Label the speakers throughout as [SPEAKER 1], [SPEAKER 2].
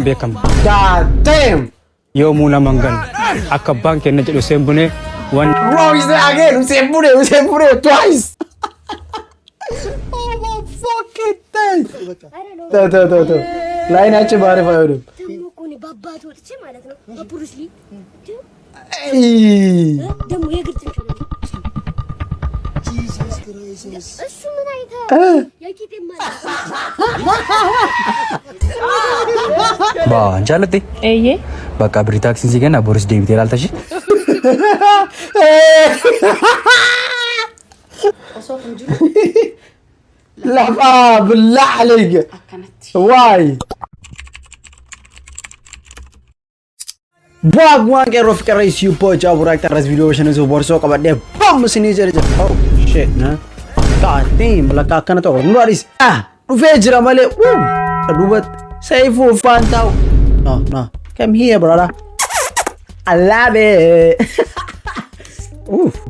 [SPEAKER 1] بكم.
[SPEAKER 2] God damn.
[SPEAKER 1] يومنا منقل. أكبان كنا جلو سيمبوني.
[SPEAKER 2] Bro, you say again. Usembure twice. Oh my fucking days. To. Line ache bare fayodu.
[SPEAKER 3] Demo kuni babba to ce ማለት ነው በፕሩስ ሊ ደሞ የግድ Jesus Christ እሱ ምን አይታ ያቂቴ ማለት
[SPEAKER 4] ባ አንቻለቴ
[SPEAKER 5] እዬ
[SPEAKER 4] በቃ ብሪ ታክሲ ሲገና ቦሪስ ዴቪድ ይላልታሽ
[SPEAKER 2] لا بالله عليك واي Bagwan ke rof kare super jabura taras video shane so borso kabade bam sini jere oh shit na damn laka kana to nuaris du fejra male dubat saifu fantau no come here brother I love it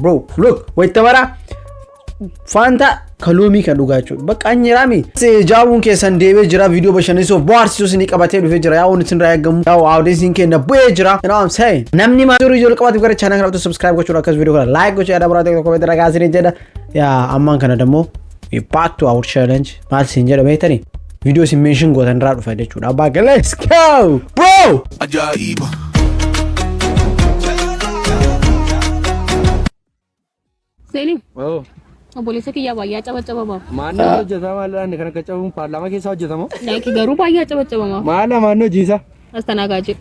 [SPEAKER 2] bro look wait tawara fanta kalomi ka dugachu baka anyirami se jawun ke sandebe jira video bashane so boarsi sini qabate du fejra ya won tinra yagam ya audience ke na bejra you know what I'm saying namni ma jori jol qabate gore channel to subscribe go chura kas video ko like go chada brother ko bedra gasini jeda ya amman kana demo we back to our challenge mal sinjera betani video si mention go tan radu fade chura ba let's go bro ajaiba
[SPEAKER 5] Selim
[SPEAKER 4] oh
[SPEAKER 5] Obboleessa kiyyaa baay'ee cabacabama.
[SPEAKER 4] maanno hojjetama laanne kana qacabuun paarlaamaa keessa hojjetama
[SPEAKER 5] Like garuu baay'ee cabacabama.
[SPEAKER 4] maanno jiisa
[SPEAKER 5] Astanaagaaje.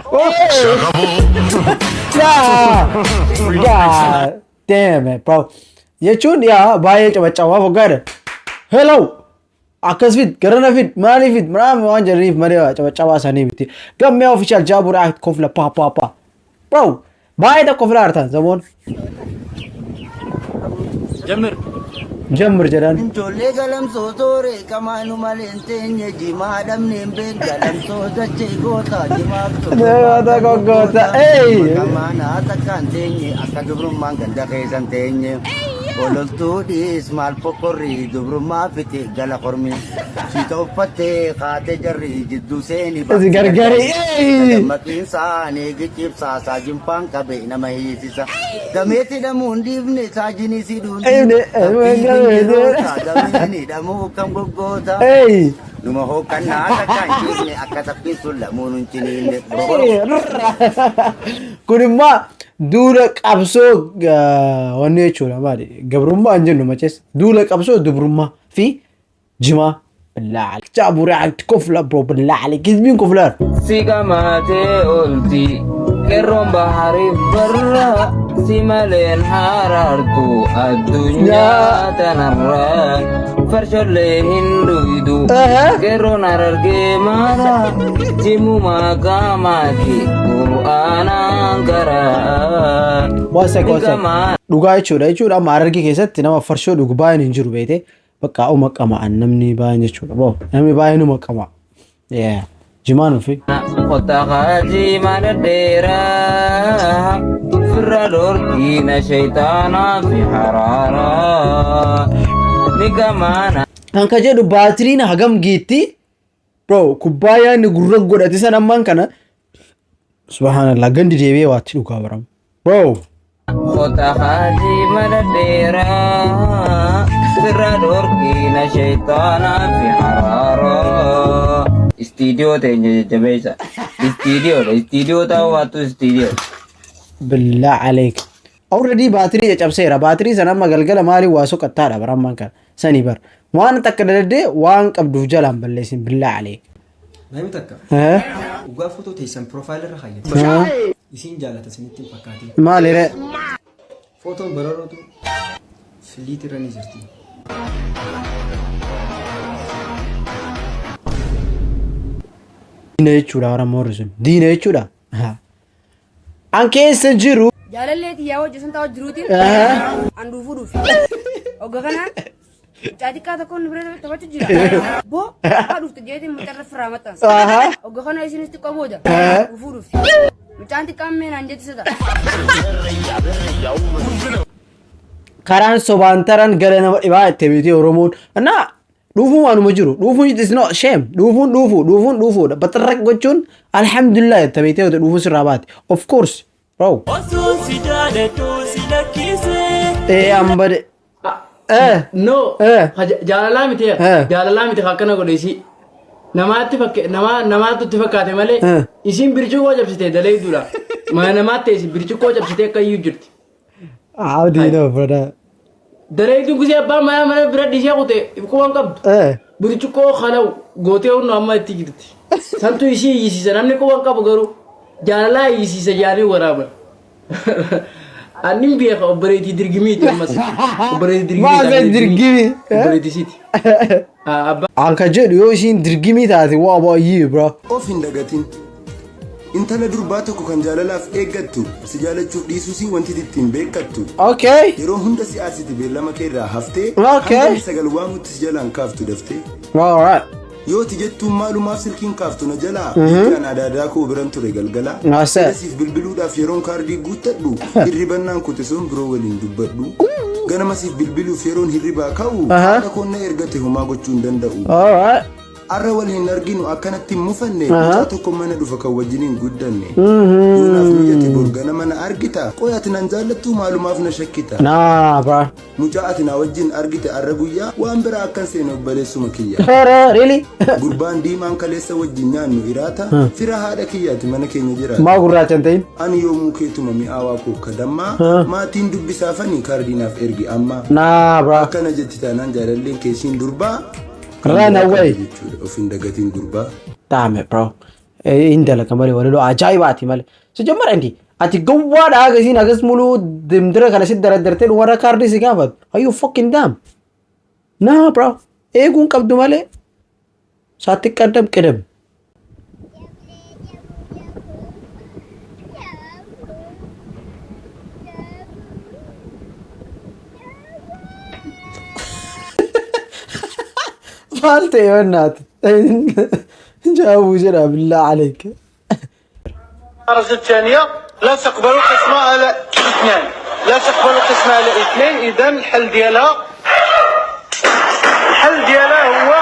[SPEAKER 2] God damn it bro yechun ya baye chabachawa fogare hello akasfit garanafit manifit mram wanjarif maria chabachawa sani biti gamme official jabura act kofla pa bro baye da kofla arta zamon جمر جلال
[SPEAKER 6] انتولي قلم صوتوري كمان مالنتين يجي ما دمني بين قلم صوت جيغوتا جماكتو
[SPEAKER 2] هذا غوغوتا اي
[SPEAKER 6] كمان اتكان تيني اكدبر مان غندا خيسان تيني ولولتو ديس مال فقري دبر ما فتي غلا خرمي شيتو فتي خاته جري جدو سيني
[SPEAKER 2] بس غرغري اي
[SPEAKER 6] مكين ساني گيب ساسا جمپان كبي نمهي سيسا دميتي دمون ديفني ساجيني سيدون Ini damu kam gogota.
[SPEAKER 2] Hey.
[SPEAKER 6] Numa ho kanna kan ni akatapin sulla munun chininde.
[SPEAKER 2] Kunimma dura qabso wanne chura mali gabrumma anjennu maches dura qabso dubrumma fi jima بالله عليك جابوا رعد كفلة برو بالله عليك كذبين كفلة
[SPEAKER 7] سيكا ماتي قلتي كرم بحري برا سيمالين حرارتو الدنيا تنران فرشو لهن دويدو كرو نرر جمارا جمو مقاماتي قرآنا قران
[SPEAKER 2] واسك دوغاي چورا ماررگي كيست نما فرشو دوغباين انجرو بيته بقى او مقما نمني باين چورا بو نمني باين مقما يا جمانو في
[SPEAKER 7] خطاقاتي من الديرا فرادور كينا شيطانا في حرارة نكمانا
[SPEAKER 2] انك جدو باترين هغم جيتي برو كوبايا نغرق غداتي سنمان كان سبحان الله غندي ديبي واتي دوغا برام برو
[SPEAKER 7] خطاقاتي من الديرا فرادور كينا شيطانا في حرارة استديو تنجي جبيسا استديو تاو واتو استديو
[SPEAKER 2] بالله عليك already battery jabseera battery sana magalgala mali waaso qattaadha baramman kan sani bar waan takkadade waan qabduuf jalan balleesin billah عليك
[SPEAKER 8] nami takka uga photo teessan profile irra hayyate isin jaalata sinitti fakkaati
[SPEAKER 2] maalire
[SPEAKER 8] photo bararootu filiit irra ni jirti
[SPEAKER 2] diina jechuudha waramoorri sun diina jechuudha an keessa jiru
[SPEAKER 9] jaalalleeti yaa hojii sun ta'u jiruutiin an dhuufuu dhuufi ogga kanaan caaxiqqaa tokkoon bira taphachuu jira boo haa dhufte jeetiin mucarra firraa maxxansa ogga kana isinis xiqqoo booda dhuufuu dhuufi mucaan xiqqaan meenaan jettisata
[SPEAKER 2] karaan sobaan taran gara nama dhibaa itti beektii oromoon እና dhuufuun waanuma jiru dhuufuun is not shame dhuufuun baxarraq gochuun alhamdulillah tabeetee dhuufuun sirraa baate of course bro ambade
[SPEAKER 10] no jaalalaa miti akkana godheesi namaatti fakkaate malee isin birciqoo cabsite daleeyduudha mana namaatti isin birciqoo cabsite akka iyyuu jirti.
[SPEAKER 2] How do you know, brother?
[SPEAKER 10] Daleeyduun kusee abbaan mana bira dhishee kute quban qabdu birciqoo kalau gootee hundu amma itti jirti santu ishii iyyisiisa namni quban qabu garuu jaalalaa iyyisiisa jaanii waraaban. Anin biya obboleettii dirgimiiti ammas obboleettii dirgimiiti
[SPEAKER 2] anka jedhu yoo isiin dirgimii taate waa baay'ee bro
[SPEAKER 6] of hin dagatin intala durbaa tokko kan jaalalaaf eeggattu si jaalachuuf dhiisuusii wanti ittiin beekattu yeroo hunda si'aasiti beellama kee irraa haftee hanga sagal waamutti si jalaan kaaftu daftee yoo tijettuun maalumaaf silkiin kaaftu na jalaa kan adaadaa koo biran ture galgala siif bilbiluudhaaf yeroon kaardii guuttadhu hirribannaan kutisuun biroo waliin dubbadhu ganama siif bilbiluuf yeroon hirribaa ka'u haadha koonna ergate homaa gochuu hin danda'u arra waliin arginu akkanatti mufanne mucaa tokko mana dhufa kan wajjiniin guddanne duunaaf miyyate borgana mana argita qoyaati nan jaallattu maalumaaf na shakkita mucaa ati na wajjin argite arra guyyaa waan biraa akkan seene obbaleessuma kiyya gurbaan diimaan kaleessa wajjin nyaannu iraata fira haadha kiyyaati mana keenya jiraata
[SPEAKER 2] maa gurraachan ta'in
[SPEAKER 6] ani yoomuu keetuma mi'aawaa koo kadammaa maatiin dubbisaafanii kaardiinaaf ergi amma akkana jetti taanaan jaalalleen keessiin durbaa
[SPEAKER 2] run away
[SPEAKER 6] of in dagatin gurba
[SPEAKER 2] damn it bro indala kamari wala do ajaibaati male so jamar andi ati gowada agasiin agas mulu dimdira kana sid daradarte wara kardi sigafat are you fucking dumb nah bro eegun qabdu male saatti qaddam qedam فالت يا بنات جاوبوا جرى بالله عليك
[SPEAKER 11] الدرجة الثانية لا تقبلوا قسمة على اثنين لا تقبلوا قسمة على اثنين إذا الحل ديالها هو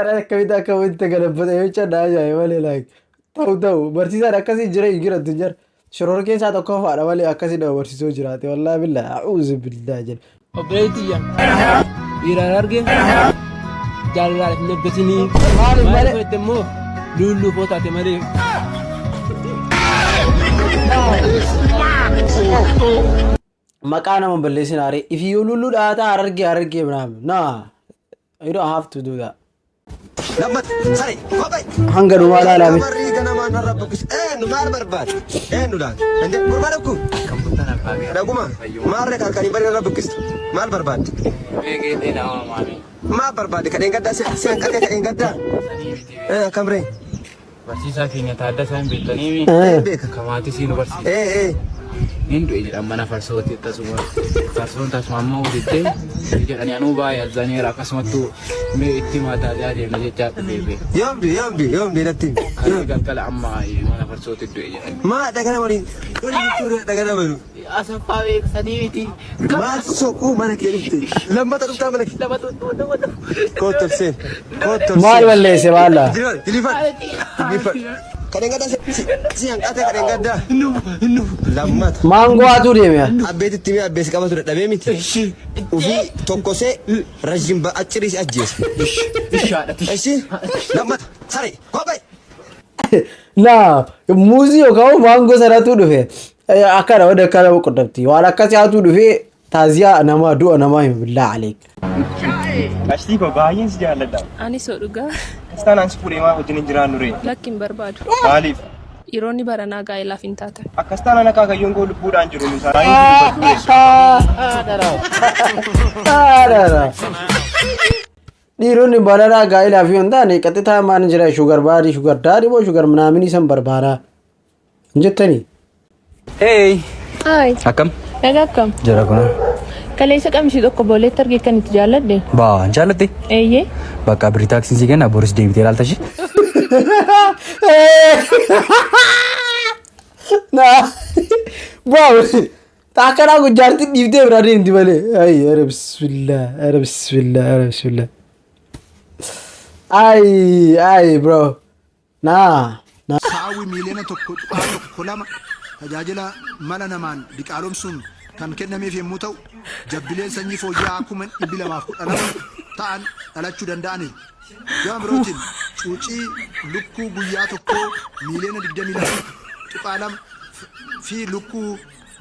[SPEAKER 2] أنا كويتا كويتا كلبت أيوة ناجا يا لايك تو برسيسا ركزي جرا يجرا تجار شرور كين ساتو كوفا أنا مالي أكاسي ده برسيسو جراتي والله بالله أعوذ بالله جل
[SPEAKER 10] obboleettii dhiiraan arge jaalalaaf nabbatinii maal fedhe immoo lulluu footaate malee
[SPEAKER 2] maqaa nama balleessin aare if you lullu dhaata arge manaam nah you don't have to do that
[SPEAKER 6] Lambat, sari, kopai.
[SPEAKER 2] Hanga rumah lah lami.
[SPEAKER 6] Mari kana mana rabbukus. Numar barbat. Nulan. Ande berbadaku.
[SPEAKER 7] Kamputan apa?
[SPEAKER 6] Ada kuma. Mari kali bari rabbukus. Mal barbat.
[SPEAKER 7] Begini nama mami.
[SPEAKER 6] Ma barbat kadang kadang siang kadang kadang. Kamre.
[SPEAKER 7] Barsiisa keenya Taaddasaa Beektanii Kamaatii Yuunivarsiitii. Hindu ejira mana farsooti tasuma farsoon tasuma ammoo walitti jedhanii anuu baay'ee alzaneera akkasumattuu mee itti maataa deemna jechaa dhufeebe.
[SPEAKER 6] Yoombi natti.
[SPEAKER 7] Kan galgala amma mana farsooti iddoo jedhanii.
[SPEAKER 6] Maa dhagana waliin dhagana balu.
[SPEAKER 7] Asaffaa beeksanii miti.
[SPEAKER 6] Maa soquu mana kee dhufte. Lammata dhuftaa mana kee.
[SPEAKER 7] Lammata.
[SPEAKER 6] Kootolseen.
[SPEAKER 2] Maal balleesse baala.
[SPEAKER 6] Dilifat. Kadang kadang siang kata kadang kadang. Lammat.
[SPEAKER 2] Manggo atu dia ya.
[SPEAKER 6] Abet timi abes kamu sudah dabe miti. Ufi tokose rajim ba aciris ajes. Lammat. Sari. Kopai.
[SPEAKER 2] Nah, musio kau manggo sana tu deh. Akar ada kalau kodapti. Wala kasih atu deh. Tazia nama dua nama yang billah alik.
[SPEAKER 12] Asli babayin sejak ledak.
[SPEAKER 5] Ani soduga.
[SPEAKER 12] Staan aan spoor emaa wajjin jiraan nure.
[SPEAKER 5] Lakkin barbaadu.
[SPEAKER 12] Maaliif?
[SPEAKER 5] Yeroonni baranaa gaa'elaaf hin taatan.
[SPEAKER 12] Akkastaan ana kaakayyoon koo lubbuudhaan jiru nusa.
[SPEAKER 2] Dhiironni baranaa gaa'elaaf hin taane qaxxitaa maan jira shugar baadii shugar daadhii moo shugar minaaminii san barbaadaa jettanii.
[SPEAKER 4] Hey.
[SPEAKER 5] Hi.
[SPEAKER 4] Akkam?
[SPEAKER 5] Nagaa akkam?
[SPEAKER 4] Jira kuna.
[SPEAKER 5] Kaleessa qamishii tokko booletti argee kan itti jaalladhe.
[SPEAKER 4] Baa jaallatte?
[SPEAKER 5] Eeyyee.
[SPEAKER 4] Bakka birii taaksiin si kenna boris deebitee ilaalta ishee.
[SPEAKER 2] Nah, wow. Takkan aku jarti di dia berada di mana? Ay, bismillah, bismillah. Ay, bro. Nah.
[SPEAKER 13] Sawi milena tokko kulama tajaajila mala namaan diqaalomsuun kan kennameef yommuu ta'u jabbileen sanyii fooyya'aa akkuma 212 ta'an dhalachuu danda'aniiru. Gama birootiin cuucii lukkuu guyyaa tokkoo miiliyoona 22 tuqaalam fi lukkuu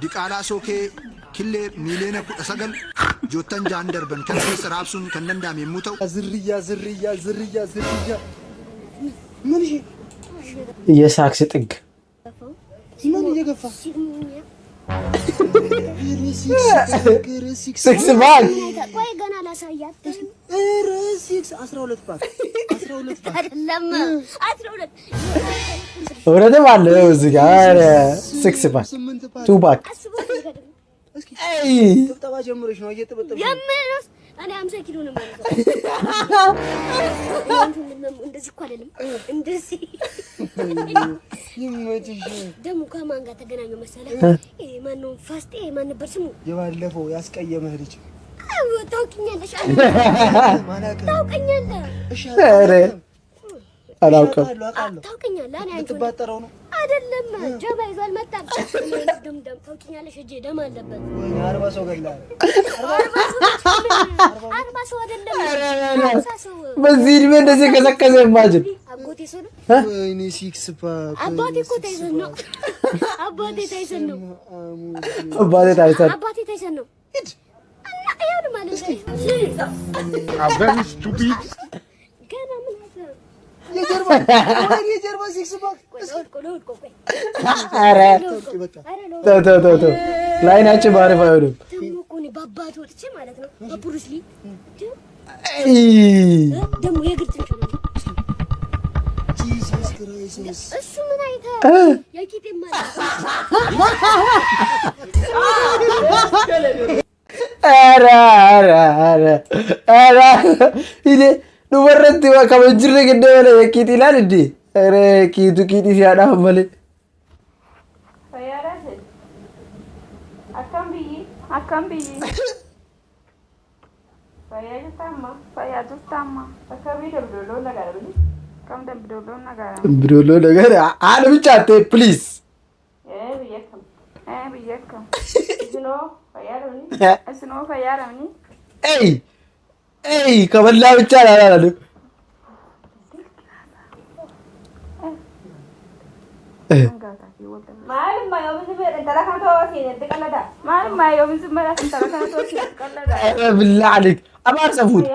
[SPEAKER 13] diqaalaa sookee killee miiliyoona 19 joottan jaan darban kan keessa raabsuun kan danda'ame yommuu ta'u. Zirriyaa.
[SPEAKER 2] የሳክስ ጥግ ሲክስ ባግ
[SPEAKER 3] ቆይ ገና ላሳያት።
[SPEAKER 6] 12 ባግ
[SPEAKER 3] አይደለም 12
[SPEAKER 2] እውነትም አለ እዚህ ጋር ሲክስ ባግ ቱ ባግ
[SPEAKER 6] ጥብጠባ ጀምረሽ ነው እየተበጠበ
[SPEAKER 3] እኔ 50 ኪሎ ነው ማለት እንደዚህ እኮ አይደለም እንደዚህ
[SPEAKER 6] ይመችሽ።
[SPEAKER 3] ደሙ ከማን ጋር ተገናኘው መሰለህ? ማን ነው ፋስቴ ማን ነበር ስሙ?
[SPEAKER 6] የባለፈው ያስቀየመህ ልጅ
[SPEAKER 3] ታውቂኛለሽ?
[SPEAKER 6] እሺ
[SPEAKER 2] አላውቅም።
[SPEAKER 3] ታውቂኛለህ? እኔ አንቺ
[SPEAKER 6] ትባጠረው ነው
[SPEAKER 3] አይደለም ጀባ ይዟል መጣም ደም ታውቂኛለሽ? እጄ ደም አለበት።
[SPEAKER 6] ወይ 40 ሰው ገላል።
[SPEAKER 3] 40 ሰው አይደለም
[SPEAKER 2] በዚህ እድሜ እንደዚህ ከሰከሰ ማጅን
[SPEAKER 3] አጎቴ ሰው ነው።
[SPEAKER 6] ወይኔ ሲክስ ፓክ
[SPEAKER 3] አባቴ እኮ ታይሰን ነው። አባቴ ታይሰን ነው።
[SPEAKER 2] አባቴ
[SPEAKER 3] ታይሰን ነው። እና ይሄን ማለት ነው።
[SPEAKER 13] very stupid
[SPEAKER 3] ገና ምን
[SPEAKER 6] የጀርባ ሲክስ ፓክ
[SPEAKER 2] ኧረ ተው ላይናችን ባሪፍ አይሆንም።
[SPEAKER 3] ደግሞ እኮ እኔ በአባቴ ወጥቼ ማለት ነው በብሩስ ሊ ደግሞ የግድ
[SPEAKER 6] ጂሰስ ክራይሲስ
[SPEAKER 3] እሱ ምን አይተ የቂጤ ማለት
[SPEAKER 2] ኧረ ይሄ ዱበረት ከመጅረ ገደለ የቂጥ ይላል እንዴ? ኧረ ቂጡ ሲያዳፍ መለ ብዶሎ ነገር አለ ብቻ አተ ፕሊዝ ኤይ ከበላ ብቻ አላላለ بالله عليك أبغى أسفود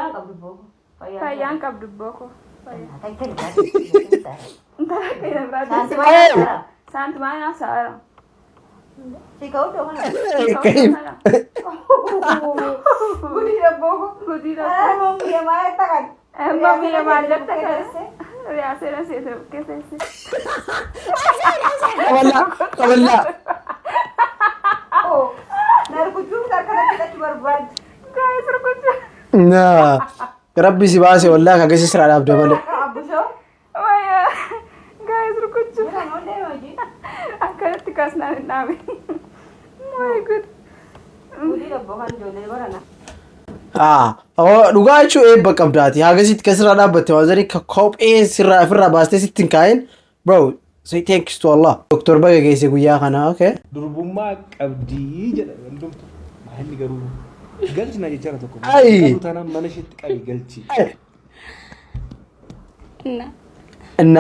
[SPEAKER 5] Sant mana Sara? Gudira bogo. Mami ya malak takan. Reasera se कैसे
[SPEAKER 2] कबल्ला
[SPEAKER 5] ओ नरकुचू करकरा की बर्बाद गाइस रुकुच
[SPEAKER 2] ना ربي سباسي والله كاجي سرا داب دبل
[SPEAKER 5] ابو شو ويا गाइस रुकुच अकरत कासना नावे my good gudira bogan jole barana
[SPEAKER 2] dhugaachuu eebba qabdaati hagasitti kasirraa dhaabbatte waazanii kophee sirraa ofirraa baastee sittiin kaa'in bro say thanks to Allah doktor baga geesse guyyaa kana okay
[SPEAKER 12] durbummaa qabdii jedha hundumtu maalli garuu galchi na jechara tokko
[SPEAKER 2] Ai.
[SPEAKER 12] garuu taanaan mana isheetti qabi galchi
[SPEAKER 2] እና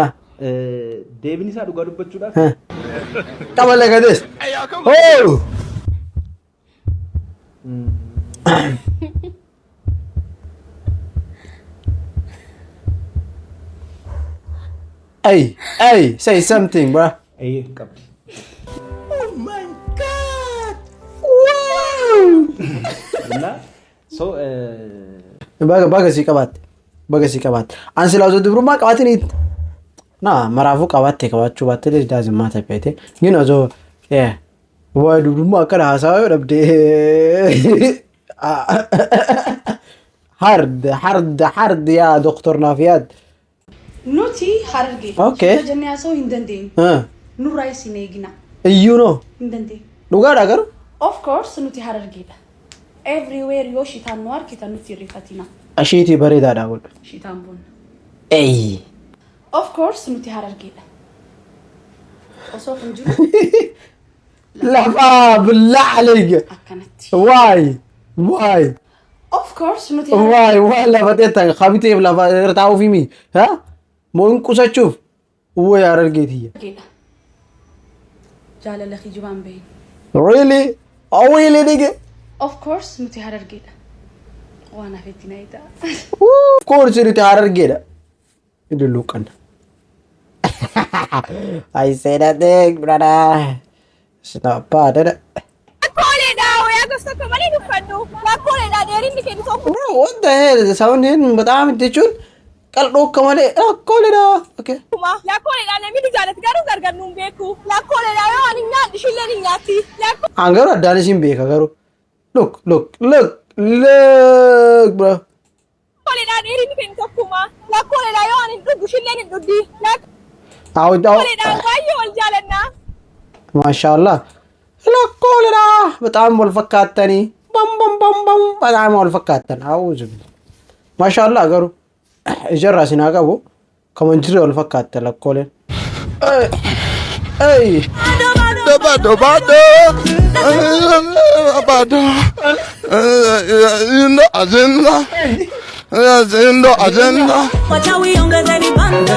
[SPEAKER 12] deebiin isaa dhugaa dubbachuudhaaf
[SPEAKER 2] qabala gadees Hey, say something, bro.
[SPEAKER 12] Hey, qabdi.
[SPEAKER 2] Oh my God! Wow!
[SPEAKER 12] So,
[SPEAKER 2] baga si qabatte. Ansi laazo dubrummaa qabaatiniit. Na maraafuu qabatte qabachuu baatte it doesn't matter pete. You know so yeah. Waa dubrummaa akkana haasawa yoo dhabde hard ya doktor Nafiyaad.
[SPEAKER 9] Nuti hararge.
[SPEAKER 2] Okay.
[SPEAKER 9] Jennee asoo hin dandeenyu. Nurraa isin eegina.
[SPEAKER 2] Iyyuu noo.
[SPEAKER 9] Hin dandeenyu.
[SPEAKER 2] Dhugaadha garuu.
[SPEAKER 9] Of course nuti harargeedha. Everywhere yoo shitaan nu argitan nuti rifatina.
[SPEAKER 2] Ashiitii bareedaadha godha.
[SPEAKER 9] Shitaan buna.
[SPEAKER 2] Ey.
[SPEAKER 9] Of course nuti harargeedha. Osoo kun jiru.
[SPEAKER 2] Lafaa bilaa alayga.
[SPEAKER 9] Akkanatti.
[SPEAKER 2] Why?
[SPEAKER 9] Of course nuti
[SPEAKER 2] Why lafatee ta'a qabiteef lafa irraa ofiimi. Ha? Moo hin qusachuuf? Uwwa harargeetiyya.
[SPEAKER 9] Jaalala kijibaan bahin.
[SPEAKER 2] Really? Oh really nigga?
[SPEAKER 9] Of course nuti harargeedha. Waan hafetti na ita.
[SPEAKER 2] Of course nuti harargeedha. Iduluu qanna. I say that thing, brother. It's not bad, is it? Bro, what the hell? The sound in badam tichun. Kal dok kamale. Koleda. Okay. Angaro adani sim beka garo. Look, bro. MashaAllah. La kolera. Batam wal fakatani. Bam. Batam wal fakatan. Auzu. MashaAllah garo. Ijarra sinaga bo. Kaman jira wal fakatan la kolen. Hey.
[SPEAKER 14] Bado. Agenda.
[SPEAKER 15] Wachawi ongezeni bando.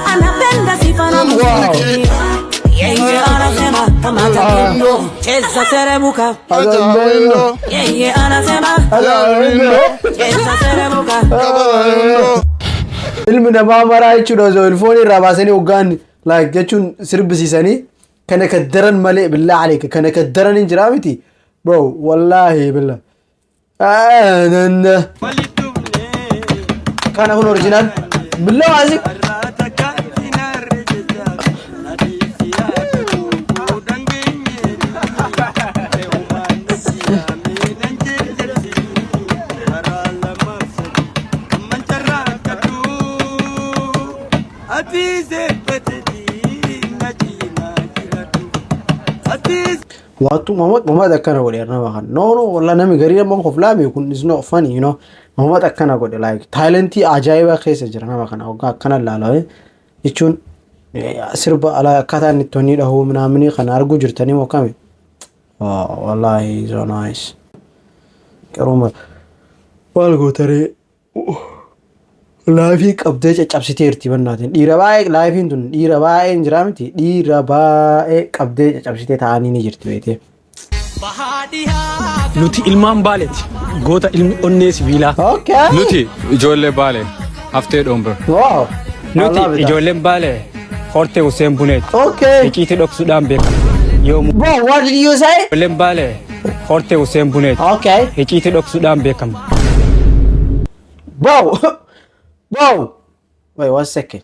[SPEAKER 15] Anapenda sifa na muziki. Yeye anasema kama tatindo. Cheza serebuka. Yeye anasema cheza serebuka.
[SPEAKER 2] Ilmi namaa maraa jechuudha osoo ilfoon irraa baasanii hoggaan like jechuun sirbisiisanii kana kaddaran malee billaa aleeka kana kaddaran hin jiraa miti bro wallaahi billa kana kun original billaa waasi Watu mama dakana gode arna bahan no walla nami gari na mon khofla kun is not funny you know mama dakana gode like talenti ajaiba khese jirna bakana oga kana lalo ichun sirba ala kata ni toni da ho mnamni khana argu jirtani mo kame wallahi so nice karoma walgo tare laafi qabdee caccabsitee irti bannaatiin dhiira baay'ee laafiin tun dhiira baay'ee hin jiraa miti dhiira baay'ee qabdee caccabsitee taa'anii ni jirti beekte.
[SPEAKER 1] Nuti ilmaan baaleeti goota ilmi onnee sibiilaa.
[SPEAKER 7] Nuti ijoollee baalee haftee dhombe.
[SPEAKER 1] Nuti ijoolleen baalee hortee Hussein Buneeti. Icciitii dhoksuudhaan beekama.
[SPEAKER 2] Bro, what did you say?
[SPEAKER 1] Ijoolleen baalee hortee Hussein Buneeti. Icciitii dhoksuudhaan beekama.
[SPEAKER 2] Bro. Wait 1 second.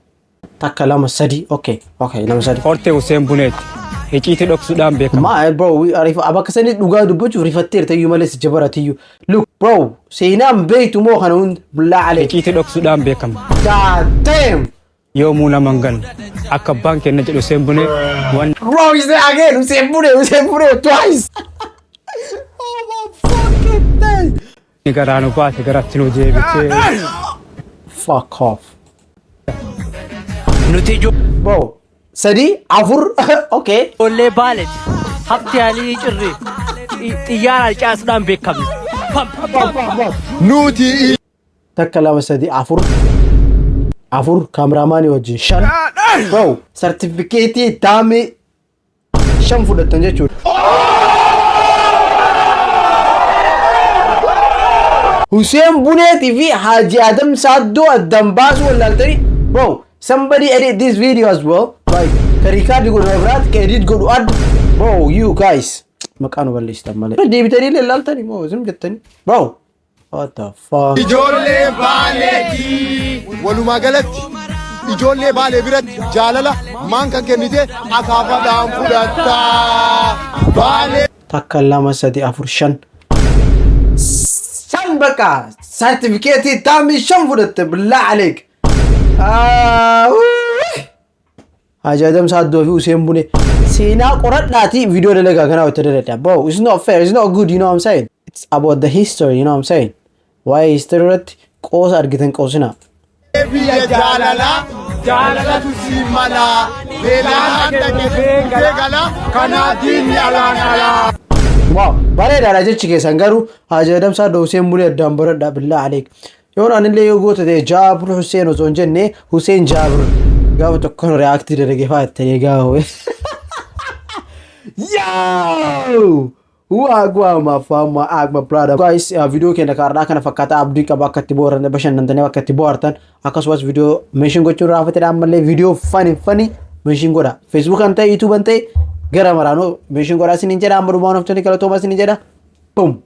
[SPEAKER 2] Takka lama sadi. Okay, lama sadi.
[SPEAKER 1] Hortee Hussein Buneeti. Icciitii dhoksuudhaan beekama.
[SPEAKER 2] Bro, abakka sani dhugaa dubbachuuf rifatteerta iyyuu malee si jabaratiyyuu. Look, bro, seenaan beektu moo kana hunda bullaa alee.
[SPEAKER 1] Icciitii dhoksuudhaan beekama.
[SPEAKER 2] God damn.
[SPEAKER 1] Yoomuu nama hin galle akka abbaan kenna jedhu Hussein Bunee.
[SPEAKER 2] Bro, is there again? Hussein Bunee twice. Oh my fucking day.
[SPEAKER 1] Garaanu baate garatti nu deebitee.
[SPEAKER 2] Fuck off.
[SPEAKER 10] Bro,
[SPEAKER 2] sadi afur okay.
[SPEAKER 10] Olle balet. Hafti ali cirri. Iyara caasuudhaan beekame.
[SPEAKER 2] Nuti takka lama sadi afur kaameraamaanii wajjin shan. Bro, certificate taame shan fudhatan jechuudha. Hussein Buneeti fi Haji Adam Saddoo addan baasu wallaaltanii. Bro, somebody edit this video as well. Like, ka record godhu Ibrahim, ka edit godhu ad. Bro, you guys. Makano balista male. Deebitanii laaltanii moo isin jettanii? Bro. What the fuck?
[SPEAKER 13] Ijoollee baaleetii walumaa galatti ijoollee baalee biratti jaalala maan kan kennite akaafaadhaan fudhatta baalee.
[SPEAKER 2] Takka lama sadi afur shan. Shan baka certificate taami shan fudhatte billah aleek. Ajajam Saddoo fi Hussein Bune. Seenaa qoradhaati video dalagaa kana wata dalagaa. Bro, it's not fair. It's not good, you know what I'm saying? It's about the history, you know what I'm saying? Why history irratti qoosa argitan qoosina.
[SPEAKER 13] Biyya jaalala tusi mala beelaan dhaqee gala kanaatiin alaan alaa.
[SPEAKER 2] Wow, bareedaadha jechi keessan garuu Ajajam Saddoo Hussein Bune addaan baradhaa billah aleek. Yoon anillee yoo goote ta'e Jaabir Hussein osoo hin jenne Hussein Jaabir. Gaafa tokkoon reaaktii dalagee fa'attanii gaafa. Yo! Wagwa fama agma brother. Guys, video keenya kaardhaa kana fakkaata abdii qaba akka itti booran bashannantanii akka itti boortan akkasumas video mention gochuun raafatedha ammallee video funny mention godha. Facebook an ta'e YouTube an ta'e gara maraanoo mention godha isiniin jedha amma dhumaan oftanii galatoomaa isiniin jedha. Boom!